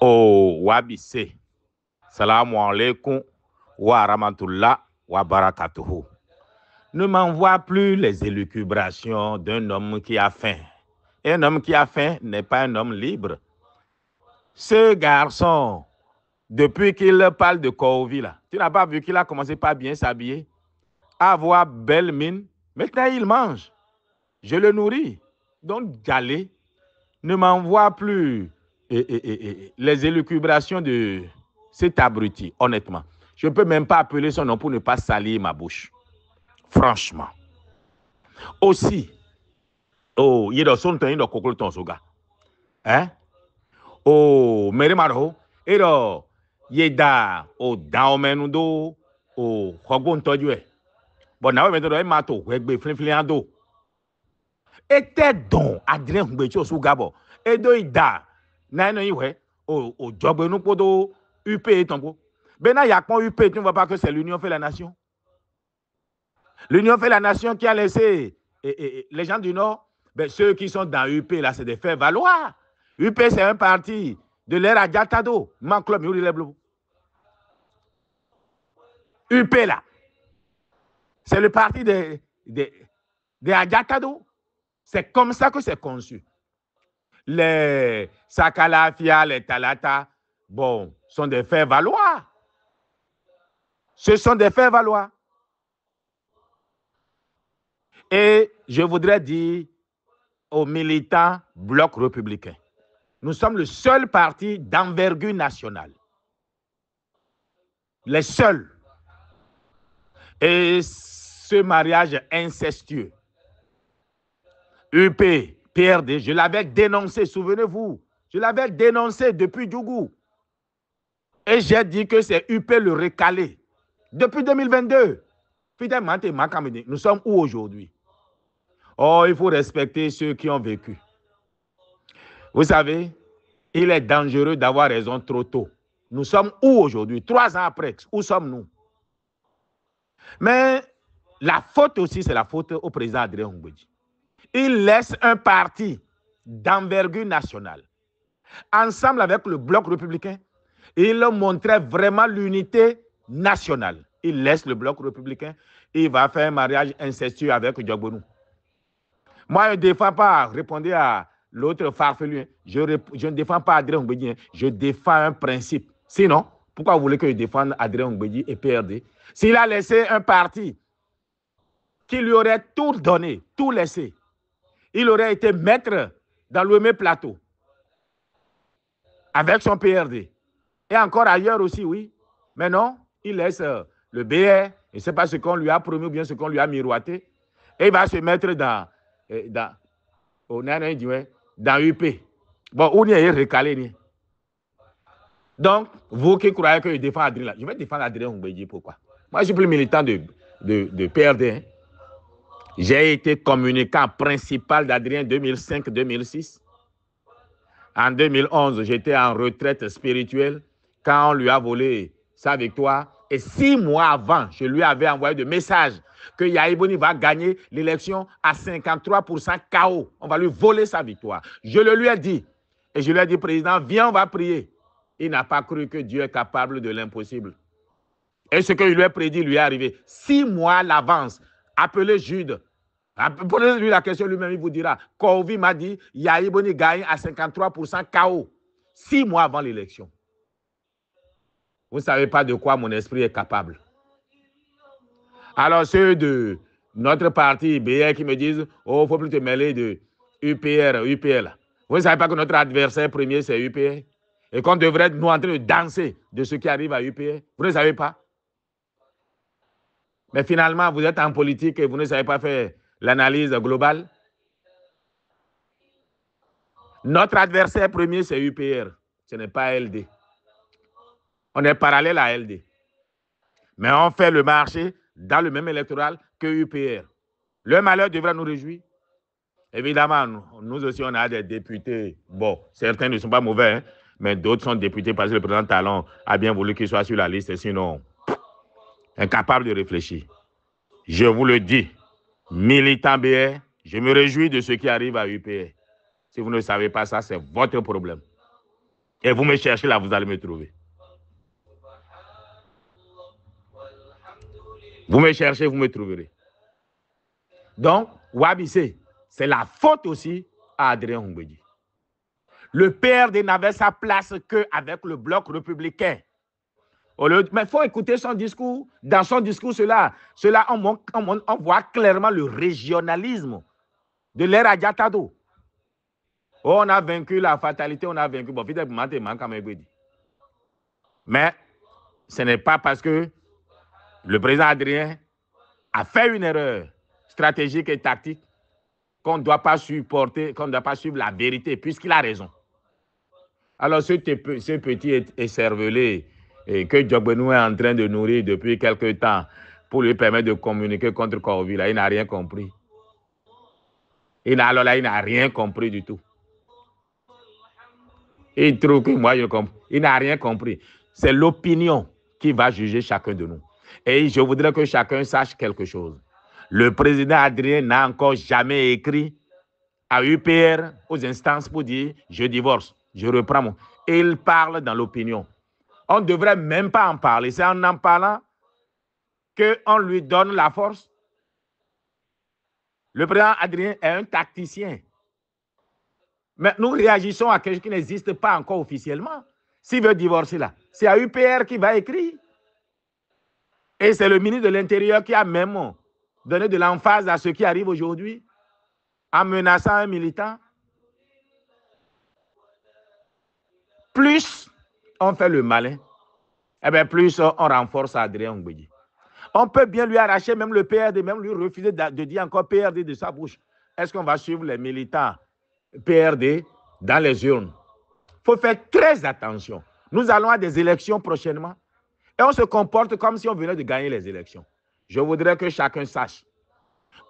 Oh, Wabise. Salamu alaikum wa rahmatullah wa barakatuhu. Ne m'envoie plus les élucubrations d'un homme qui a faim. Et un homme qui a faim n'est pas un homme libre. Ce garçon, depuis qu'il parle de Covid, là, tu n'as pas vu qu'il a commencé par bien s'habiller, avoir belle mine. Maintenant, il mange. Je le nourris. Donc, Galé ne m'envoie plus les élucubrations de cet abruti, honnêtement. Je ne peux même pas appeler son nom pour ne pas salir ma bouche. Franchement. Aussi, oh, il y a son temps, il y a un ton soga. Hein? Oh, mais remaro, il y a oh, daomenudo, oh, hogon tojue. Bon, now, maintenant, il m'a tout, wegbe, flin, était donc Adrien Ngbecho sous Gabo. Et do ida. Naino iwe. Au job nous podo UP tombo. Bena y a quoi UP, tu ne vois pas que c'est l'Union fait la nation. L'Union fait la nation qui a laissé les gens du Nord, ben, ceux qui sont dans UP là, c'est des faits valoir. UP c'est un parti de l'ère Adjatado. Man club Yuri Leblo. UP là. C'est le parti de Adjatado. C'est comme ça que c'est conçu. Les Sakalafia, les Talata, bon, sont des faits valoir. Ce sont des faits valoir. Et je voudrais dire aux militants bloc républicain, nous sommes le seul parti d'envergure nationale. Les seuls. Et ce mariage incestueux, UP, PRD, je l'avais dénoncé, souvenez-vous, je l'avais dénoncé depuis Djougou. Et j'ai dit que c'est UP le recalé. Depuis 2022. Nous sommes où aujourd'hui? Oh, il faut respecter ceux qui ont vécu. Vous savez, il est dangereux d'avoir raison trop tôt. Nous sommes où aujourd'hui? 3 ans après, où sommes-nous? Mais la faute aussi, c'est la faute au président Adrien Ngbeji. Il laisse un parti d'envergure nationale. Ensemble avec le bloc républicain, il montrait vraiment l'unité nationale. Il laisse le bloc républicain, il va faire un mariage incestueux avec Djogbonou. Moi, je ne défends pas, répondez à l'autre farfelu, je ne défends pas Adrien Ngbeji, je défends un principe. Sinon, pourquoi vous voulez que je défende Adrien Ngbeji et PRD? S'il a laissé un parti qui lui aurait tout donné, tout laissé, il aurait été maître dans le même plateau avec son PRD. Et encore ailleurs aussi, oui. Mais non, il laisse le BR, je ne sais pas ce qu'on lui a promis ou bien ce qu'on lui a miroité, et il va se mettre dans UP. Bon, on est recalé. Donc, vous qui croyez que je défends Adrien, je vais défendre Adrien Ngbeji, pourquoi? Moi, je suis plus militant de PRD. Hein. J'ai été communicant principal d'Adrien 2005-2006. En 2011, j'étais en retraite spirituelle quand on lui a volé sa victoire. Et 6 mois avant, je lui avais envoyé des messages que Yahya Boni va gagner l'élection à 53% KO. On va lui voler sa victoire. Je le lui ai dit. Et je lui ai dit, président, viens, on va prier. Il n'a pas cru que Dieu est capable de l'impossible. Et ce que je lui ai prédit lui est arrivé. 6 mois à l'avance. Appelez Jude. Posez-lui la question lui-même, il vous dira. Kovi m'a dit, Yahya Boni gagne à 53% KO. 6 mois avant l'élection. Vous ne savez pas de quoi mon esprit est capable. Alors ceux de notre parti BR qui me disent, oh, il ne faut plus te mêler de UPR. Vous ne savez pas que notre adversaire premier, c'est UPR? Et qu'on devrait être nous en train de danser de ce qui arrive à UPR? Vous ne savez pas? Mais finalement, vous êtes en politique et vous ne savez pas faire l'analyse globale. Notre adversaire premier, c'est UPR. Ce n'est pas LD. On est parallèle à LD. Mais on fait le marché dans le même électoral que UPR. Le malheur devrait nous réjouir. Évidemment, nous aussi, on a des députés. Bon, certains ne sont pas mauvais, hein, mais d'autres sont députés parce que le président Talon a bien voulu qu'ils soient sur la liste, sinon, incapable de réfléchir. Je vous le dis, militant BR, je me réjouis de ce qui arrive à UPR. Si vous ne savez pas ça, c'est votre problème. Et vous me cherchez là, vous allez me trouver. Vous me cherchez, vous me trouverez. Donc, Wabissé, c'est la faute aussi à Adrien Hongbeji. Le PRD n'avait sa place qu'avec le bloc républicain. Mais il faut écouter son discours. Dans son discours, on voit clairement le régionalisme de l'ère Adjatado. Oh, on a vaincu la fatalité, on a vaincu. Bon, mais ce n'est pas parce que le président Adrien a fait une erreur stratégique et tactique qu'on ne doit pas supporter, qu'on ne doit pas suivre la vérité, puisqu'il a raison. Alors, ce petit écervelé que Djogbenou est en train de nourrir depuis quelque temps pour lui permettre de communiquer contre Corby, là, il n'a rien compris. Il n'a rien compris du tout. Il trouve que moi, je comprends. Il n'a rien compris. C'est l'opinion qui va juger chacun de nous. Et je voudrais que chacun sache quelque chose. Le président Adrien n'a encore jamais écrit à UPR, aux instances pour dire « je divorce, je reprends mon... » Il parle dans l'opinion. On ne devrait même pas en parler. C'est en parlant qu'on lui donne la force. Le président Adrien est un tacticien. Mais nous réagissons à quelque chose qui n'existe pas encore officiellement. S'il veut divorcer là, c'est à UPR qui va écrire. Et c'est le ministre de l'Intérieur qui a même donné de l'emphase à ce qui arrive aujourd'hui, en menaçant un militant. Plus on fait le malin, eh bien plus on renforce Adrien Hongbeji. On peut bien lui arracher même le PRD, même lui refuser de dire encore PRD de sa bouche. Est-ce qu'on va suivre les militants PRD dans les urnes? Il faut faire très attention. Nous allons à des élections prochainement et on se comporte comme si on venait de gagner les élections. Je voudrais que chacun sache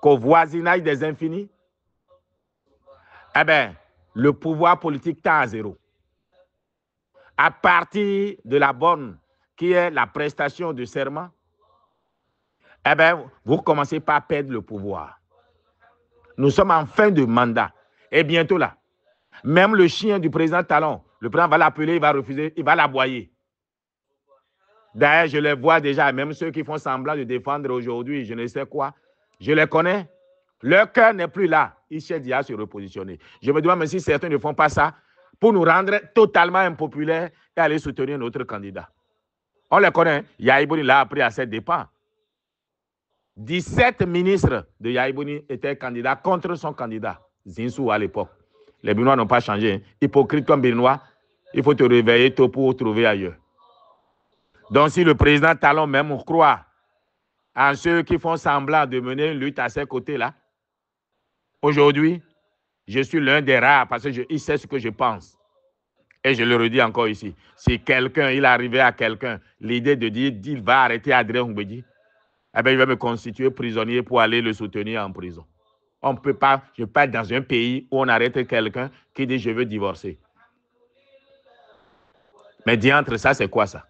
qu'au voisinage des infinis, eh bien, le pouvoir politique tend à zéro. À partir de la borne qui est la prestation de serment, eh bien, vous commencez par perdre le pouvoir. Nous sommes en fin de mandat. Et bientôt là, même le chien du président Talon, le président va l'appeler, il va refuser, il va l'aboyer. D'ailleurs, je les vois déjà, même ceux qui font semblant de défendre aujourd'hui, je ne sais quoi, je les connais. Leur cœur n'est plus là. Ils cherchent déjà à se repositionner. Je me demande même si certains ne font pas ça pour nous rendre totalement impopulaires et aller soutenir notre candidat. On les connaît. Yahibouni l'a appris à ses dépens. 17 ministres de Yahibouni étaient candidats contre son candidat, Zinsou à l'époque. Les Béninois n'ont pas changé. Hypocrite comme Béninois, il faut te réveiller tôt pour trouver ailleurs. Donc si le président Talon même croit en ceux qui font semblant de mener une lutte à ses côtés là, aujourd'hui, je suis l'un des rares parce qu'il sait ce que je pense. Et je le redis encore ici. Si quelqu'un, il arrivait à quelqu'un l'idée de dire qu'il va arrêter Adrien Hongbeji, eh bien, il va me constituer prisonnier pour aller le soutenir en prison. On ne peut pas, je ne peux pas être dans un pays où on arrête quelqu'un qui dit je veux divorcer. Mais diantre, ça, c'est quoi ça?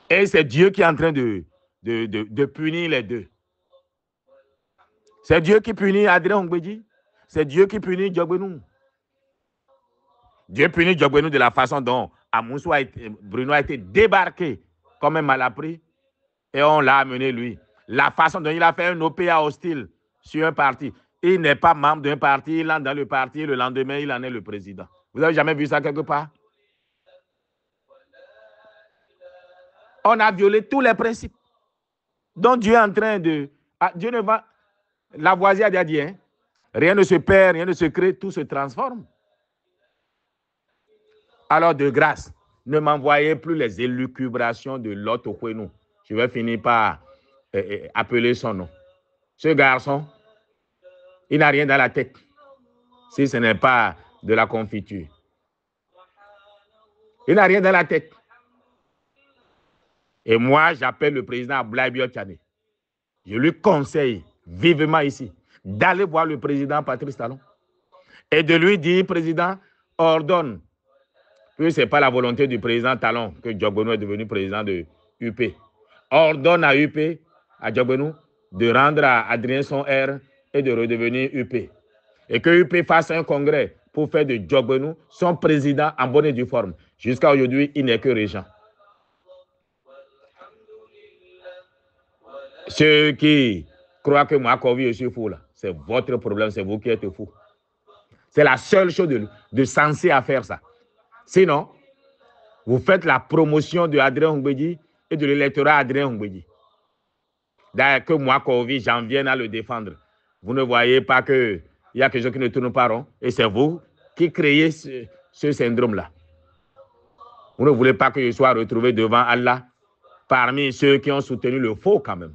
Et c'est Dieu qui est en train de punir les deux. C'est Dieu qui punit Adrien Hongbeji. C'est Dieu qui punit Djogbenou. Dieu punit Djogbenou de la façon dont Bruno a été débarqué comme un malappris et on l'a amené lui. La façon dont il a fait un OPA hostile sur un parti. Il n'est pas membre d'un parti, il entre dans le parti, le lendemain, il en est le président. Vous n'avez jamais vu ça quelque part? On a violé tous les principes. Donc Dieu est en train de... Dieu ne va... Lavoisier a dit, hein, rien ne se perd, rien ne se crée, tout se transforme. Alors de grâce, ne m'envoyez plus les élucubrations de l'autre Okwenou. Je vais finir par appeler son nom. Ce garçon, il n'a rien dans la tête, si ce n'est pas de la confiture. Il n'a rien dans la tête. Et moi, j'appelle le président Abdoulaye Biotchane. Je lui conseille vivement ici d'aller voir le président Patrice Talon et de lui dire, président, ordonne, puis ce n'est pas la volonté du président Talon que Djogbenou est devenu président de UP. Ordonne à UP, à Djogbenou, de rendre à Adrien son R et de redevenir UP. Et que UP fasse un congrès pour faire de Djogbenou son président en bonne et due forme. Jusqu'à aujourd'hui, il n'est que régent. Ceux qui croient que moi, Kovi, je suis fou, là, c'est votre problème, c'est vous qui êtes fou. C'est la seule chose de sensé à faire ça. Sinon, vous faites la promotion de Adrien Hongbeji et de l'électorat Adrien Hongbeji. D'ailleurs, que moi, Kovi, j'en viens à le défendre. Vous ne voyez pas qu'il y a quelque chose qui ne tourne pas rond et c'est vous qui créez ce syndrome-là. Vous ne voulez pas que je sois retrouvé devant Allah parmi ceux qui ont soutenu le faux quand même.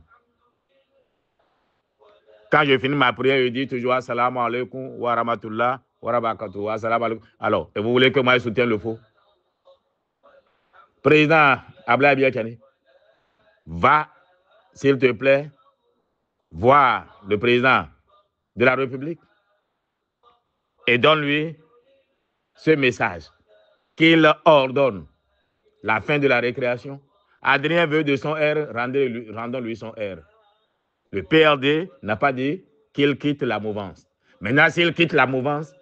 Quand je finis ma prière, je dis toujours Assalamu alaikum wa rahmatullah wa barakatuh. Assalamu alaikum. Alors, et vous voulez que moi je soutienne le faux? Président Ablaye Biakani, va, s'il te plaît, voir le président de la République et donne-lui ce message qu'il ordonne la fin de la récréation. Adrien veut de son air, rendons-lui son air. Le PRD n'a pas dit qu'il quitte la mouvance. Maintenant, s'il quitte la mouvance,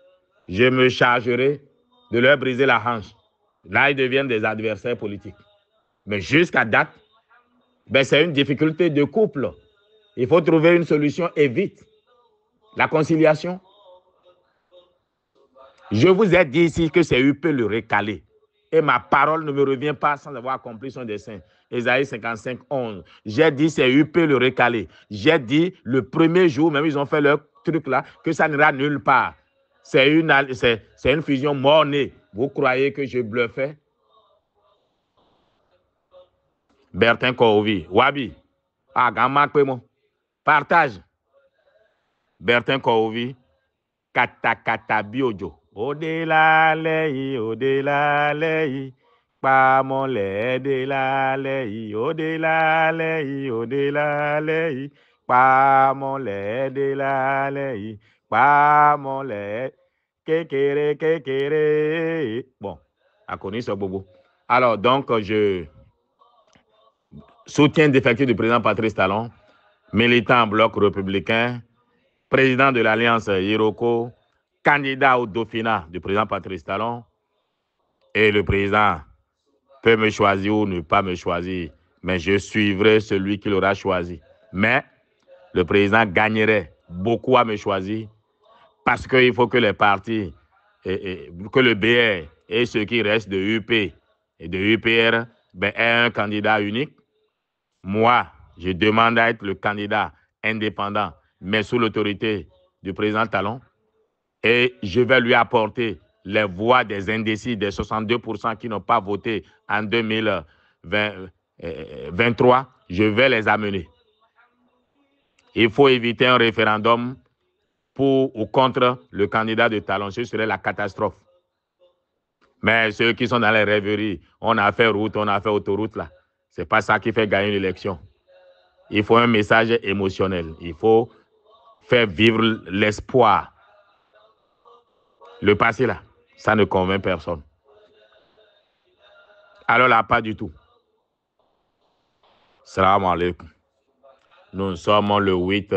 je me chargerai de leur briser la hanche. Là, ils deviennent des adversaires politiques. Mais jusqu'à date, ben, c'est une difficulté de couple. Il faut trouver une solution et vite. La conciliation. Je vous ai dit ici que c'est UP le recalé. Et ma parole ne me revient pas sans avoir accompli son dessein. Ésaïe 55, 11. J'ai dit c'est UP le recalé. J'ai dit le premier jour, même ils ont fait leur truc là, que ça n'ira nulle part. C'est une fusion mort-née. Vous croyez que je bluffais? Bertin Kouvi, Wabi, partage. Bertin Kouvi, Katakata Biojo. Au-delà lei, pas mon lait de la lei, au-delà lei, pas mon lait de la lei, pas mon lait, kékéré. Bon, a connu ce bobo. Alors, donc, je soutiens défectueux du président Patrice Talon, militant bloc républicain, président de l'Alliance Iroko, candidat au Dauphinat du président Patrice Talon, et le président peut me choisir ou ne pas me choisir, mais je suivrai celui qu'il aura choisi. Mais le président gagnerait beaucoup à me choisir parce qu'il faut que les partis, que le BR et ceux qui restent de UP et de UPR ben, aient un candidat unique. Moi, je demande à être le candidat indépendant, mais sous l'autorité du président Talon. Et je vais lui apporter les voix des indécis, des 62% qui n'ont pas voté en 2023. Je vais les amener. Il faut éviter un référendum pour ou contre le candidat de Talon. Ce serait la catastrophe. Mais ceux qui sont dans les rêveries, on a fait route, on a fait autoroute là. Ce n'est pas ça qui fait gagner l'élection. Il faut un message émotionnel. Il faut faire vivre l'espoir. Le passé, là, ça ne convainc personne. Alors là, pas du tout. Salam alaikum. Nous sommes le 8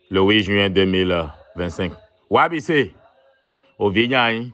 juin 2025. Wabissé, au Vignan,